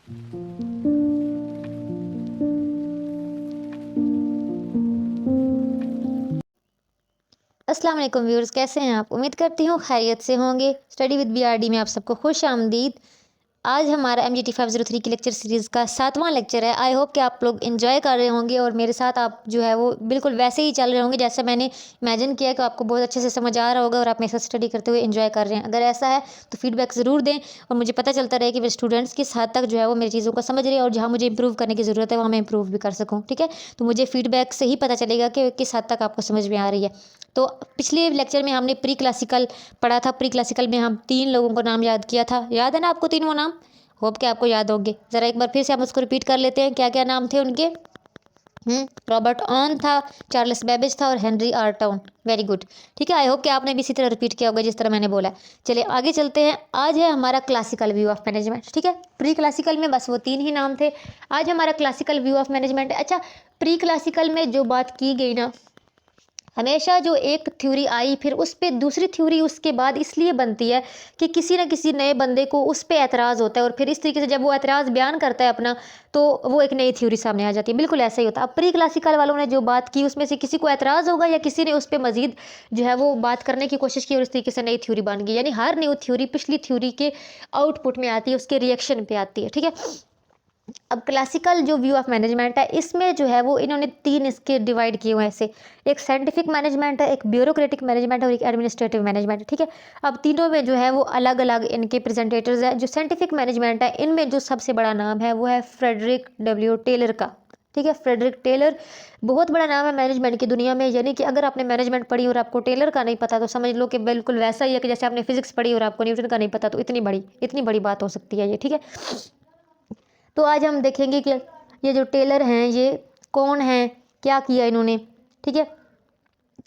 अस्सलाम वालेकुम व्यूअर्स, कैसे हैं आप? उम्मीद करती हूँ खैरियत से होंगे। स्टडी विद बीआरडी में आप सबको खुश आमदीद। आज हमारा MGT 503 की लेक्चर सीरीज़ का 7वां लेक्चर है। आई होप कि आप लोग एंजॉय कर रहे होंगे और मेरे साथ आप जो है वो बिल्कुल वैसे ही चल रहे होंगे जैसे मैंने इमेजिन किया कि आपको बहुत अच्छे से समझ आ रहा होगा और आप मेरे साथ स्टडी करते हुए एंजॉय कर रहे हैं। अगर ऐसा है तो फीडबैक ज़रूर दें और मुझे पता चलता रहे कि मेरे स्टूडेंट्स किस हद तक जो है वो मेरी चीज़ों को समझ रहे हैं और जहाँ मुझे इंप्रूव करने की ज़रूरत है वहाँ मैं इंप्रूव भी कर सकूँ। ठीक है, तो मुझे फीडबैक से ही पता चलेगा कि किस हद तक आपको समझ में आ रही है। तो पिछले लेक्चर में हमने प्री क्लासिकल पढ़ा था। प्री क्लासिकल में हम 3 लोगों को नाम याद किया था। याद है ना आपको तीनों नाम? होप कि आपको याद होंगे। ज़रा एक बार फिर से हम उसको रिपीट कर लेते हैं, क्या क्या नाम थे उनके। रॉबर्ट ऑन था, चार्ल्स बेबेज था और Henry R Towne. Very good. ठीक है, आई होप कि आपने भी इसी तरह रिपीट किया होगा जिस तरह मैंने बोला है। चलिए आगे चलते हैं। आज है हमारा क्लासिकल व्यू ऑफ मैनेजमेंट। ठीक है, प्री क्लासिकल में बस वो 3 ही नाम थे। आज हमारा क्लासिकल व्यू ऑफ मैनेजमेंट है। अच्छा, प्री क्लासिकल में जो बात की गई ना, हमेशा जो एक थ्योरी आई फिर उस पर दूसरी थ्योरी उसके बाद इसलिए बनती है कि किसी न किसी नए बंदे को उस पर एतराज़ होता है और फिर इस तरीके से जब वो एतराज़ बयान करता है अपना तो वो एक नई थ्योरी सामने आ जाती है। बिल्कुल ऐसा ही होता है। अब प्री क्लासिकल वालों ने जो बात की उसमें से किसी को एतराज़ होगा या किसी ने उस पर मजीद जो है वो बात करने की कोशिश की और इस तरीके से नई थ्योरी बन गई। यानी हर न्यू थ्योरी पिछली थ्योरी के आउटपुट में आती है, उसके रिएक्शन पे आती है। ठीक है, अब क्लासिकल जो व्यू ऑफ मैनेजमेंट है इसमें जो है वो इन्होंने 3 इसके डिवाइड किए हुए हैं ऐसे। एक साइंटिफिक मैनेजमेंट है, एक ब्यूरोक्रेटिक मैनेजमेंट है और एक एडमिनिस्ट्रेटिव मैनेजमेंट है। ठीक है, अब तीनों में जो है वो अलग अलग इनके प्रेजेंटेटर्स हैं। जो साइंटिफिक मैनेजमेंट है इनमें जो सबसे बड़ा नाम है वो है फ्रेडरिक डब्ल्यू टेलर का। ठीक है, फ्रेडरिक टेलर बहुत बड़ा नाम है मैनेजमेंट की दुनिया में। यानी कि अगर आपने मैनेजमेंट पढ़ी और आपको टेलर का नहीं पता तो समझ लो कि बिल्कुल वैसा ही है कि जैसे आपने फिजिक्स पढ़ी और आपको न्यूटन का नहीं पता, तो इतनी बड़ी बात हो सकती है ये। ठीक है, तो आज हम देखेंगे कि ये जो टेलर हैं ये कौन हैं, क्या किया इन्होंने। ठीक है,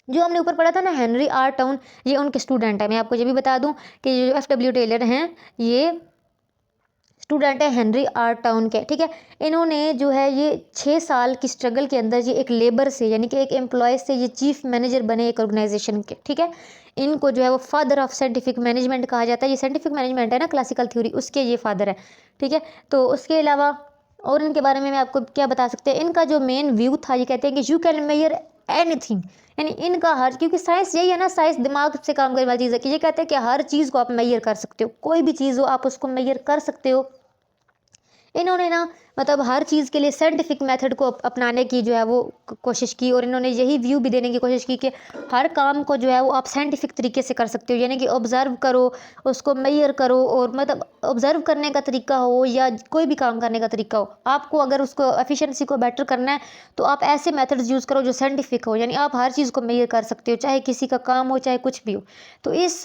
जो हमने ऊपर पढ़ा था ना हेनरी आर टाउन, ये उनके स्टूडेंट है। मैं आपको ये भी बता दूं कि ये जो FW टेलर हैं ये स्टूडेंट है हेनरी आर टाउन के। ठीक है, इन्होंने जो है ये 6 साल की स्ट्रगल के अंदर ये एक लेबर से यानी कि एक एम्प्लॉय से ये चीफ मैनेजर बने एक ऑर्गेनाइजेशन के। ठीक है, इनको जो है वो फादर ऑफ साइंटिफिक मैनेजमेंट कहा जाता है। ये साइंटिफिक मैनेजमेंट है ना क्लासिकल थ्योरी, उसके ये फादर है। ठीक है, तो उसके अलावा और इनके बारे में मैं आपको क्या बता सकते हैं। इनका जो मेन व्यू था, ये कहते हैं कि यू कैन मेजर एनीथिंग। यानी इनका हर, क्योंकि साइंस यही है ना, साइंस दिमाग से काम करने वाली चीज़ है कि ये कहते हैं कि हर चीज़ को आप मेजर कर सकते हो, कोई भी चीज़ हो आप उसको मेजर कर सकते हो। इन्होंने ना मतलब हर चीज़ के लिए साइंटिफिक मेथड को अपनाने की जो है वो कोशिश की और इन्होंने यही व्यू भी देने की कोशिश की कि हर काम को जो है वो आप साइंटिफिक तरीके से कर सकते हो। यानी कि ऑब्ज़र्व करो, उसको मेजर करो और मतलब ऑब्ज़र्व करने का तरीका हो या कोई भी काम करने का तरीका हो, आपको अगर उसको एफिशिएंसी को बेटर करना है तो आप ऐसे मेथड्स यूज़ करो जो साइंटिफिक हो। यानी आप हर चीज़ को मेजर कर सकते हो, चाहे किसी का काम हो चाहे कुछ भी हो। तो इस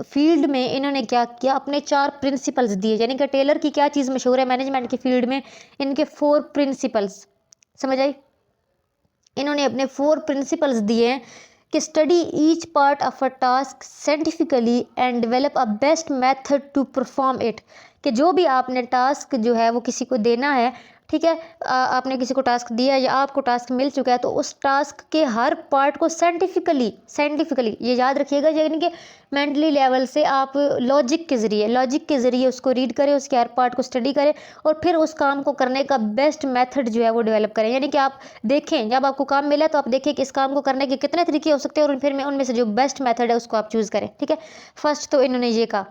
फील्ड में इन्होंने क्या किया, अपने 4 प्रिंसिपल्स दिए। यानी कि टेलर की क्या चीज़ मशहूर है मैनेजमेंट की फील्ड में, इनके 4 प्रिंसिपल्स। समझ आई? इन्होंने अपने 4 प्रिंसिपल्स दिए हैं कि study each part of a task scientifically and develop a best method to perform it. कि जो भी आपने टास्क जो है वो किसी को देना है, ठीक है, आपने किसी को टास्क दिया या आपको टास्क मिल चुका है तो उस टास्क के हर पार्ट को साइंटिफिकली ये याद रखिएगा। यानी कि मेंटली लेवल से आप लॉजिक के ज़रिए उसको रीड करें, उसके हर पार्ट को स्टडी करें और फिर उस काम को करने का बेस्ट मेथड जो है वो डेवलप करें। यानी कि आप देखें, जब आपको काम मिला तो आप देखें कि इस काम को करने के कितने तरीके हो सकते हैं और फिर में उनमें से जो बेस्ट मेथड है उसको आप चूज़ करें। ठीक है, फर्स्ट तो इन्होंने ये कहा।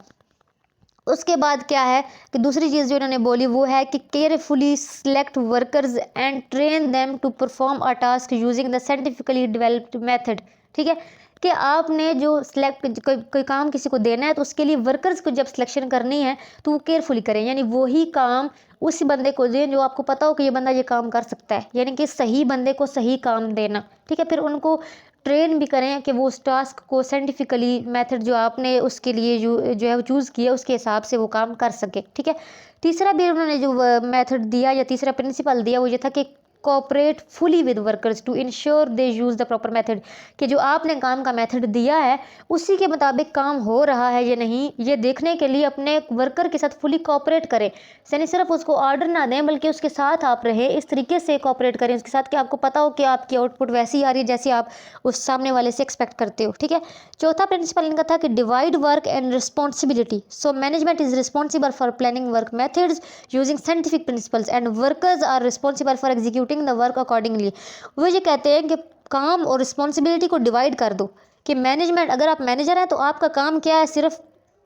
उसके बाद क्या है कि दूसरी चीज़ जो इन्होंने बोली वो है कि carefully select workers and train them to perform a task using the scientifically developed method. ठीक है, कि आपने जो सिलेक्ट कोई काम किसी को देना है तो उसके लिए वर्कर्स को जब सिलेक्शन करनी है तो वो केयरफुली करें। यानी वही काम उस बंदे को दें जो आपको पता हो कि ये बंदा ये काम कर सकता है। यानी कि सही बंदे को सही काम देना। ठीक है, फिर उनको ट्रेन भी करें कि वो उस टास्क को साइंटिफिकली मेथड जो आपने उसके लिए जो है वो चूज़ किया उसके हिसाब से वो काम कर सके। ठीक है, तीसरा भी उन्होंने जो मेथड दिया या तीसरा प्रिंसिपल दिया वो ये था कि cooperate fully with workers to ensure they use the proper method, कि जो आपने काम का मेथड दिया है उसी के मुताबिक काम हो रहा है या नहीं, ये देखने के लिए अपने वर्कर के साथ फुली कोऑपरेट करें। यानी सिर्फ उसको ऑर्डर ना दें बल्कि उसके साथ आप रहे, इस तरीके से कोऑपरेट करें उसके साथ कि आपको पता हो कि आपकी आउटपुट वैसी आ रही है जैसी आप उस सामने वाले से एक्सपेक्ट करते हो। ठीक है, चौथा प्रिंसिपल इनका था कि divide work and responsibility. So management is responsible for planning work methods using scientific principles and workers are responsible for executing the work accordingly. वो ये कहते हैं कि काम और रिस्पॉन्सिबिलिटी को डिवाइड कर दो, कि मैनेजमेंट, अगर आप मैनेजर हैं तो आपका काम क्या है, सिर्फ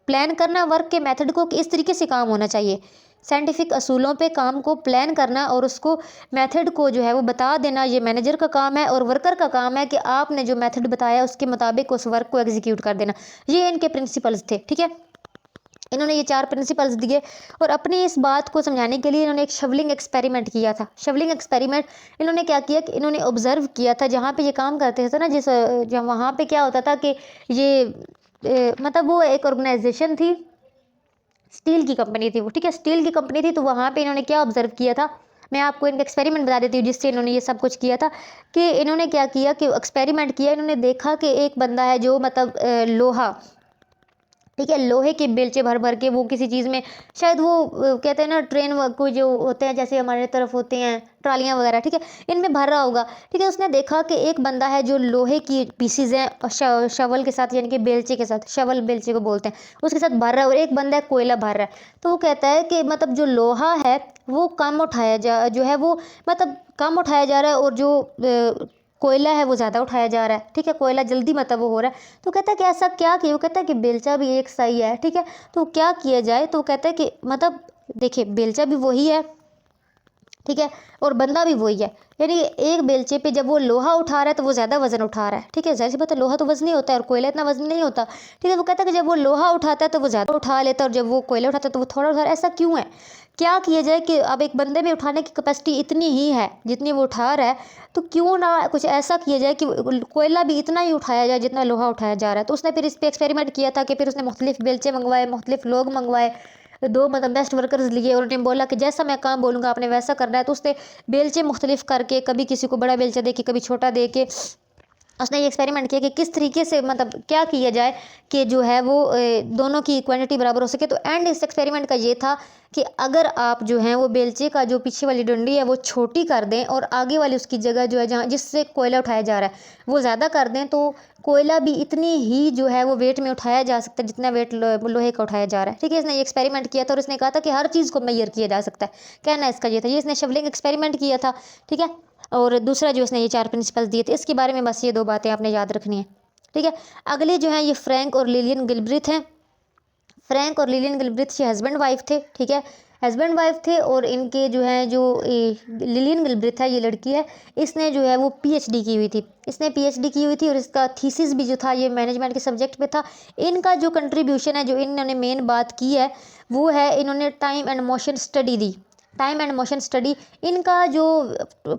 प्लान करना वर्क के मेथड को कि इस तरीके से काम होना चाहिए, साइंटिफिक असूलों पे काम को प्लान करना और उसको मेथड को जो है वो बता देना, ये मैनेजर का काम है। और वर्कर का काम है कि आपने जो मेथड बताया उसके मुताबिक उस वर्क को एग्जीक्यूट कर देना। ये इनके प्रिंसिपल्स थे। ठीक है, इन्होंने ये 4 प्रिंसिपल्स दिए और अपनी इस बात को समझाने के लिए इन्होंने एक शवलिंग एक्सपेरिमेंट किया था। शवलिंग एक्सपेरिमेंट इन्होंने क्या किया कि इन्होंने ऑब्जर्व किया था जहाँ पे ये काम करते थे ना, जहाँ वहाँ पे क्या होता था कि ये मतलब वो एक ऑर्गेनाइजेशन थी, स्टील की कंपनी थी वो। ठीक है, स्टील की कंपनी थी, तो वहाँ पे इन्होंने क्या ऑब्जर्व किया था, मैं आपको इनका एक्सपेरिमेंट बता देती हूँ जिससे इन्होंने ये सब कुछ किया था। कि इन्होंने क्या किया कि एक्सपेरिमेंट किया, इन्होंने देखा कि एक बंदा है जो मतलब लोहा, ठीक है, लोहे के बेलचे भर भर के वो किसी चीज़ में, शायद वो कहते हैं ना ट्रेन को जो होते हैं जैसे हमारे तरफ होते हैं ट्रालियाँ वगैरह, ठीक है, इनमें भर रहा होगा। ठीक है, उसने देखा कि एक बंदा है जो लोहे की पीसीज हैं शवल के साथ, यानी कि बेलचे के साथ, शवल बेलचे को बोलते हैं, उसके साथ भर रहा है, और एक बंदा है कोयला भर रहा है। तो वो कहता है कि मतलब जो लोहा है वो कम उठाया जा जो है वो मतलब कम उठाया जा रहा है, और जो कोयला है वो ज़्यादा उठाया जा रहा है। ठीक है, कोयला जल्दी मतलब वो हो रहा है। तो कहता है कि ऐसा क्या किया, वो कहता है कि बेलचा भी एक सही है। ठीक है, तो क्या किया जाए, तो कहता है कि मतलब देखिए बेलचा भी वही है, ठीक है, और बंदा भी वही है, यानी एक बेलचे पे जब वो लोहा उठा रहा है तो वो ज़्यादा वजन उठा रहा है। ठीक है, जाहिर सी बात है, लोहा तो वजनी होता है और कोयला इतना वजनी नहीं होता। ठीक है, वो कहता है कि जब वो लोहा उठाता है तो वो ज़्यादा उठा लेता है और जब वो कोयला उठाता है तो वो थोड़ा उठा, ऐसा क्यों है, क्या किया जाए कि अब एक बंदे में उठाने की कैपेसिटी इतनी ही है जितनी वो उठा रहा है, तो क्यों ना कुछ ऐसा किया जाए कि कोयला भी इतना ही उठाया जाए जितना लोहा उठाया जा रहा है। तो उसने फिर इस पर एक्सपेरिमेंट किया था कि फिर उसने मुख्तलिफ बेलचे मंगवाए, मुख्तलिफ लोग मंगवाए, 2 मतलब बेस्ट वर्कर्स लिए, और उन्होंने बोला कि जैसा मैं काम बोलूँगा आपने वैसा करना है। तो उसने बेलचे मुख्तलिफ करके, कभी किसी को बड़ा बेलचा दे के, कभी छोटा दे के, उसने ये एक्सपेरिमेंट किया कि किस तरीके से मतलब क्या किया जाए कि जो है वो दोनों की क्वांटिटी बराबर हो सके। तो एंड इस एक्सपेरिमेंट का ये था कि अगर आप जो है वो बेलचे का जो पीछे वाली डंडी है वो छोटी कर दें और आगे वाली उसकी जगह जो है जहाँ जिससे कोयला उठाया जा रहा है वो ज़्यादा कर दें, तो कोयला भी इतनी ही जो है वो वेट में उठाया जा सकता है जितना वेट लोहे का उठाया जा रहा है। ठीक है, इसने ये एक्सपेरिमेंट किया था और इसने कहा था कि हर चीज़ को मेजर किया जा सकता है, कहना इसका ये था। ये इसने शवलिंग एक्सपेरिमेंट किया था। ठीक है, और दूसरा जो इसने ये 4 प्रिंसिपल्स दिए थे, इसके बारे में बस ये 2 बातें आपने याद रखनी है। ठीक है, अगले जो हैं ये फ्रैंक और लिलियन गिलब्रिथ हैं। फ्रैंक और लिलियन गिलब्रिथ ये हस्बैंड वाइफ थे। ठीक है, हस्बैंड वाइफ थे, और इनके जो हैं जो लिलियन गिलब्रिथ है, ये लड़की है, इसने जो है वो पीएचडी की हुई थी। इसने पीएचडी की हुई थी और इसका थीसिस भी जो था ये मैनेजमेंट के सब्जेक्ट पे था। इनका जो कंट्रीब्यूशन है, जो इन्होंने मेन बात की है, वो है इन्होंने time and motion study the. Time and motion study, इनका जो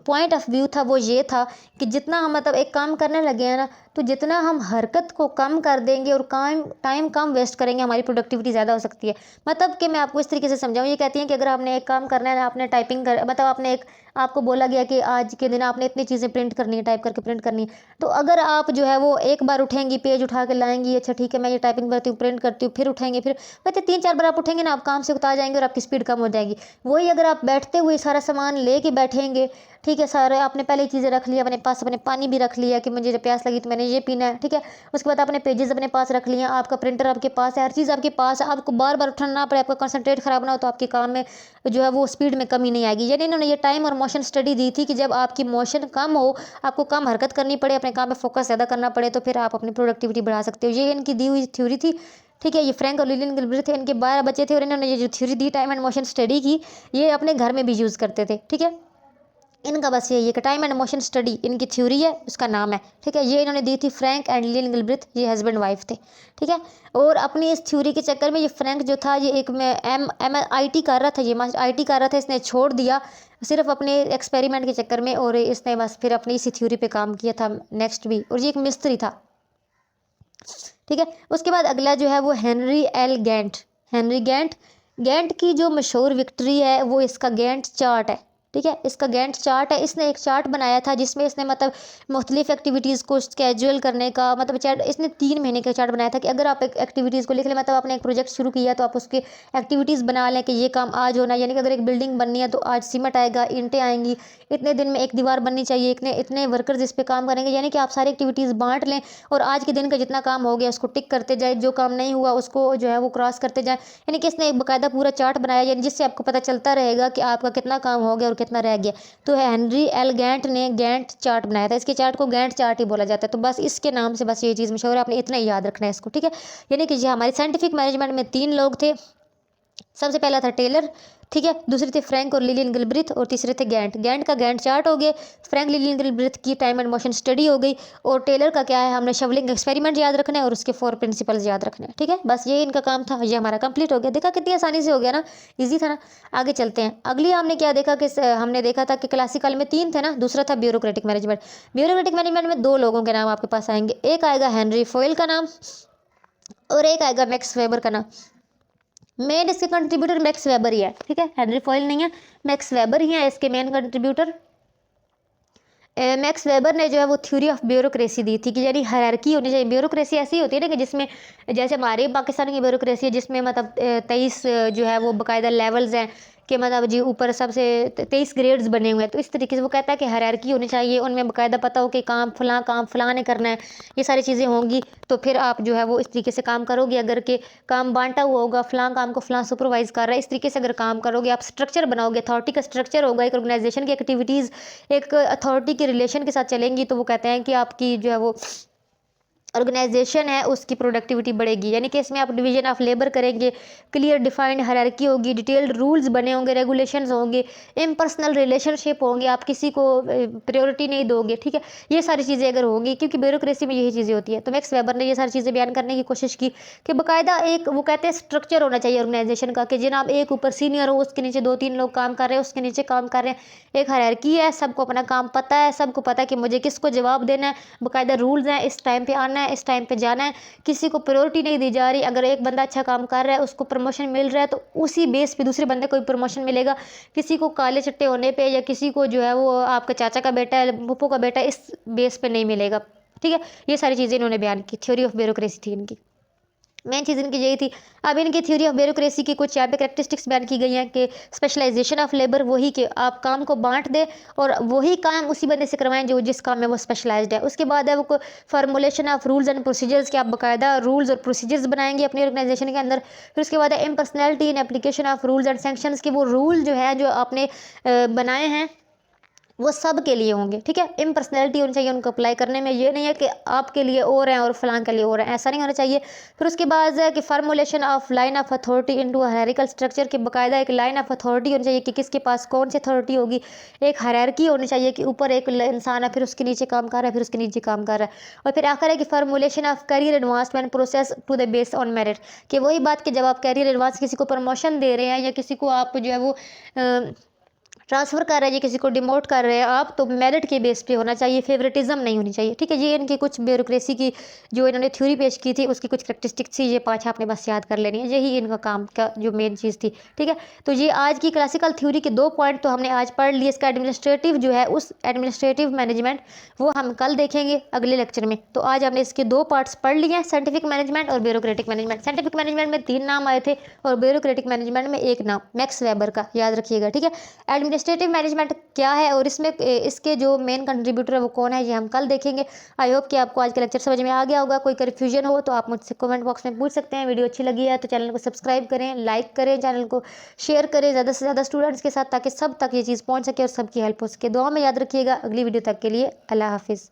पॉइंट ऑफ व्यू था वो ये था कि जितना हम मतलब एक काम करने लगे हैं ना, तो जितना हम हरकत को कम कर देंगे और टाइम कम वेस्ट करेंगे, हमारी प्रोडक्टिविटी ज़्यादा हो सकती है। मतलब कि मैं आपको इस तरीके से समझाऊँ, ये कहती हैं कि अगर आपने एक काम करना है, आपने टाइपिंग कर मतलब आपको बोला गया कि आज के दिन आपने इतनी चीज़ें प्रिंट करनी है, टाइप करके प्रिंट करनी है, तो अगर आप जो है वो एक बार उठेंगी, पेज उठा के लाएंगी, अच्छा ठीक है मैं ये टाइपिंग करती हूँ, प्रिंट करती हूँ, फिर उठेंगे, फिर कहते 3-4 बार आप उठेंगे ना, आप काम से उतार जाएंगे और आपकी स्पीड कम हो जाएगी। वही अगर आप बैठते हुए सारा सामान ले के बैठेंगे, ठीक है, सारे आपने पहले चीज़ें रख लिया अपने पास, अपने पानी भी रख लिया कि मुझे जब प्यास लगी तो मैंने ये पीना है। ठीक है, उसके बाद आपने पेजेस अपने पास रख लिया, आपका प्रिंटर आपके पास है, हर चीज़ आपके पास है, आपको बार बार उठना ना पड़े, आपका कंसंट्रेट खराब ना हो, तो आपके काम में जो है वो स्पीड में कमी नहीं आएगी। यानी इन्होंने ये टाइम और मोशन स्टडी दी थी कि जब आपकी मोशन कम हो, आपको कम हरकत करनी पड़े, अपने काम में फोकस ज़्यादा करना पड़े, तो फिर आप अपनी प्रोडक्टिविटी बढ़ा सकते हो। ये इनकी दी हुई थ्योरी थी। ठीक है, ये फ्रैंक और लिलियन गिलब्रिथ थे, इनके 12 बच्चे थे, और इन्होंने ये जो theory the time and motion study की, ये अपने घर में भी यूज़ करते थे। ठीक है, इनका बस यही है कि टाइम एंड मोशन स्टडी इनकी थ्योरी है, उसका नाम है। ठीक है, ये इन्होंने दी थी फ्रैंक एंड लिलियन गिलब्रिथ, ये हस्बैंड वाइफ थे। ठीक है, और अपनी इस थ्योरी के चक्कर में ये फ्रैंक जो था ये एक में MIT कर रहा था, ये मास्टर IT कर रहा था, इसने छोड़ दिया सिर्फ अपने एक्सपेरिमेंट के चक्कर में, और इसने बस फिर अपनी इसी थ्योरी पे काम किया था नेक्स्ट भी, और ये एक मिस्त्री था। ठीक है, उसके बाद अगला जो है वो Henry L Gantt. Henry Gantt की जो मशहूर विक्ट्री है वो इसका गैंट चार्ट है। ठीक है। इसका गैंट चार्ट है, इसने एक चार्ट बनाया था जिसमें इसने मतलब मुख्तलिफ एक्टिविटीज़ को स्केड्यूल करने का मतलब चार्ट, इसने 3 महीने का चार्ट बनाया था कि अगर आप एक एक्टिविटीज़ को लिख लें, मतलब आपने एक प्रोजेक्ट शुरू किया तो आप उसकी एक्टिविटीज़ बना लें कि ये काम आज होना है। यानी कि अगर एक बिल्डिंग बननी है तो आज सीमेंट आएगा, ईंटें आएंगी, इतने दिन में एक दीवार बननी चाहिए, इतने इतने वर्कर्स इस पर काम करेंगे। यानी कि आप सारी एक्टिविटीज़ बांट लें और आज के दिन का जितना काम हो गया उसको टिक करते जाए, जो काम नहीं हुआ उसको जो है वो क्रॉस करते जाए। यानी कि इसने एक बाकायदा पूरा चार्ट बनाया, यानी जिससे आपको पता चलता रहेगा कि आपका कितना काम हो गया और कितना रह गया। तो हेनरी एल गैंट ने गैंट चार्ट बनाया था। इसके चार्ट को गैंट चार्ट ही बोला जाता है। तो बस इसके नाम से बस ये चीज़ मशहूर है, आपने इतना ही याद रखना है इसको, ठीक है। यानी कि ये हमारी साइंटिफिक मैनेजमेंट में 3 लोग थे। सबसे पहला था टेलर, ठीक है, दूसरे थे फ्रैंक और लिलियन गिलब्रिथ, और तीसरे थे गैंट। गैंट का गैंट चार्ट हो गया, फ्रैंक लिलियन गिलब्रिथ की टाइम एंड मोशन स्टडी हो गई, और टेलर का क्या है, हमने शवलिंग एक्सपेरिमेंट याद रखना है और उसके 4 प्रिंसिपल्स याद रखने हैं, ठीक है। बस ये इनका काम था, ये हमारा कंप्लीट हो गया। देखा कितनी आसानी से हो गया ना, ईजी था ना। आगे चलते हैं। अगली हमने क्या देखा कि हमने देखा था कि क्लासिकल में 3 थे ना, दूसरा था ब्यूरोक्रेटिक मैनेजमेंट। ब्यूरोक्रेटिक मैनेजमेंट में 2 लोगों के नाम आपके पास आएंगे, एक आएगा हेनरी फॉयल का नाम और एक आएगा मैक्स वेबर का नाम। मेन इसके कंट्रीब्यूटर मैक्स वेबर ही है, ठीक है, हेनरी फॉयल नहीं है, मैक्स वेबर ही है इसके मेन कंट्रीब्यूटर। मैक्स वेबर ने जो है वो थ्योरी ऑफ ब्यूरोक्रेसी दी थी कि यानी हायरार्की होनी चाहिए। ब्यूरोक्रेसी ऐसी होती है ना कि जिसमें जैसे हमारे पाकिस्तान की ब्यूरोक्रेसी है जिसमें मतलब 23 जो है वो बाकायदा लेवल्स हैं कि मतलब जी ऊपर सबसे 23 ग्रेड्स बने हुए हैं। तो इस तरीके से वो कहता है कि हायरार्की होनी चाहिए, उनमें बाकायदा पता हो कि काम फलां ने करना है, ये सारी चीज़ें होंगी तो फिर आप जो है वो इस तरीके से काम करोगे। अगर के काम बांटा हुआ होगा, फलां काम को फलां सुपरवाइज कर रहा है, इस तरीके से अगर काम करोगे, आप स्ट्रक्चर बनाओगे, अथॉरिटी का स्ट्रक्चर होगा, एक ऑर्गेनाइजेशन की एक्टिविटीज़ एक अथॉरिटी के रिलेशन के साथ चलेंगी, तो वो कहते हैं कि आपकी जो है वो ऑर्गेनाइजेशन है उसकी प्रोडक्टिविटी बढ़ेगी। यानी कि इसमें आप डिवीजन ऑफ लेबर करेंगे, क्लियर डिफाइंड हायरार्की होगी, डिटेल्ड रूल्स बने होंगे, रेगुलेशंस होंगे, इम्पर्सनल रिलेशनशिप होंगे, आप किसी को प्रायोरिटी नहीं दोगे, ठीक है। ये सारी चीज़ें अगर होंगी, क्योंकि ब्यूरोक्रेसी में यही चीज़ें होती है। तो मैक्स वेबर ने ये सारी चीज़ें बयान करने की कोशिश की कि बाकायदा एक वो कहते हैं स्ट्रक्चर होना चाहिए ऑर्गेनाइजेशन का, कि जनाब एक ऊपर सीनियर हो, उसके नीचे 2-3 लोग काम कर रहे हैं, उसके नीचे काम कर रहे हैं, एक हायरार्की है, सबको अपना काम पता है, सबको पता है कि मुझे किसको जवाब देना है, बाकायदा रूल्स हैं, इस टाइम पे आना है, इस टाइम पे जाना है, किसी को प्रायोरिटी नहीं दी जा रही। अगर एक बंदा अच्छा काम कर रहा है, उसको प्रमोशन मिल रहा है, तो उसी बेस पे दूसरे बंदे को भी प्रमोशन मिलेगा। किसी को काले चट्टे होने पे या किसी को जो है वो आपका चाचा का बेटा है, पप्पू का बेटा है, इस बेस पे नहीं मिलेगा, ठीक है। ये सारी चीज़ें इन्होंने बयान की, थ्योरी ऑफ ब्यूरोक्रेसी थी इनकी, मेन चीज़ इनकी यही थी। अब इनकी थ्योरी ऑफ ब्यूरोक्रेसी की कुछ यहाँ पे कैरेक्टरिस्टिक्स बयान की गई हैं कि स्पेशलाइजेशन ऑफ लेबर, वही कि आप काम को बांट दें और वही काम उसी बंदे से करवाएं जो जिस काम में वो स्पेशलाइज्ड है। उसके बाद है वो formulation of rules and procedures, कि आप बाकायदा रूल्स और प्रोसीजर्स बनाएंगे अपनी ऑर्गेनाइजेशन के अंदर। फिर उसके बाद है impersonality in application of rules and sanctions, कि वो रूल जो है जो आपने बनाए हैं वो सब के लिए होंगे, ठीक है। इम्पर्सनैलिटी होनी चाहिए उनको अप्लाई करने में, ये नहीं है कि आपके लिए और हैं और फलां के लिए और हैं, ऐसा नहीं होना चाहिए। फिर उसके बाद है कि formulation of line of authority into hierarchical structure, के बाकायदा एक लाइन ऑफ अथॉरिटी होनी चाहिए कि किसके पास कौन सी अथॉरिटी होगी। एक हायरार्की होनी चाहिए कि ऊपर एक इंसान है, फिर उसके नीचे काम कर रहा है, फिर उसके नीचे काम कर रहा है। और फिर आखिर है कि formulation of career advancement process to the base on merit, कि वही बात कि जब आप करियर एडवांस किसी को प्रमोशन दे रहे हैं या किसी को आप जो है वो ट्रांसफ़र कर रहे हैं, किसी को डिमोट कर रहे हैं आप, तो मेरिट के बेस पे होना चाहिए, फेवरेटिज्म नहीं होनी चाहिए, ठीक है। ये इनकी कुछ ब्यूरोक्रेसी की जो इन्होंने थ्योरी पेश की थी उसकी कुछ कैरेक्टरिस्टिक्स थी, ये 5 आपने बस याद कर लेनी है, यही इनका काम का जो मेन चीज़ थी, ठीक है। तो ये आज की क्लासिकल थ्योरी के 2 पॉइंट तो हमने आज पढ़ लिए। इसका एडमिनिस्ट्रेटिव जो है उस एडमिनिस्ट्रेटिव मैनेजमेंट वो हम कल देखेंगे अगले लेक्चर में। तो आज हमने इसके 2 पार्ट्स पढ़ लिए हैं, साइंटिफिक मैनेजमेंट और ब्यूरोक्रेटिक मैनेजमेंट। साइंटिफिक मैनेजमेंट में 3 नाम आए थे और ब्यूरोक्रेटिक मैनेजमेंट में 1 नाम, मैक्स वेबर का, याद रखिएगा, ठीक है। एडमिनिस्ट्रेटिव मैनेजमेंट क्या है और इसमें इसके जो मेन कंट्रीब्यूटर है वो कौन है, ये हम कल देखेंगे। आई होप कि आपको आज का लेक्चर समझ में आ गया होगा। कोई कन्फ्यूजन हो तो आप मुझसे कमेंट बॉक्स में पूछ सकते हैं। वीडियो अच्छी लगी है तो चैनल को सब्सक्राइब करें, लाइक करें, चैनल को शेयर करें ज़्यादा से ज़्यादा स्टूडेंट्स के साथ, ताकि सब तक ये चीज़ पहुँच सके और सबकी हेल्प हो सके। दुआ में याद रखिएगा। अगली वीडियो तक के लिए अल्लाह हाफिज़।